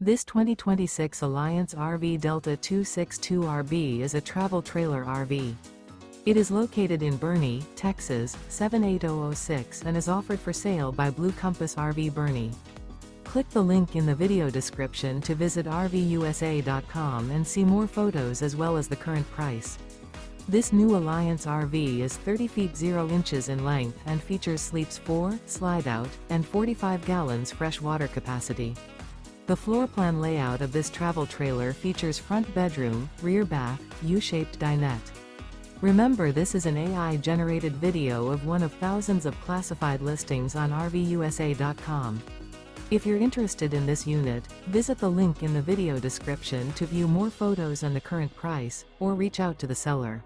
This 2026 Alliance RV Delta 262RB is a travel trailer RV. It is located in Boerne, Texas, 78006 and is offered for sale by Blue Compass RV Boerne. Click the link in the video description to visit RVUSA.com and see more photos as well as the current price. This new Alliance RV is 30 feet 0 inches in length and features sleeps 4, slide-out, and 45 gallons fresh water capacity. The floor plan layout of this travel trailer features front bedroom, rear bath, U-shaped dinette. Remember, this is an AI-generated video of one of thousands of classified listings on RVUSA.com. If you're interested in this unit, visit the link in the video description to view more photos and the current price, or reach out to the seller.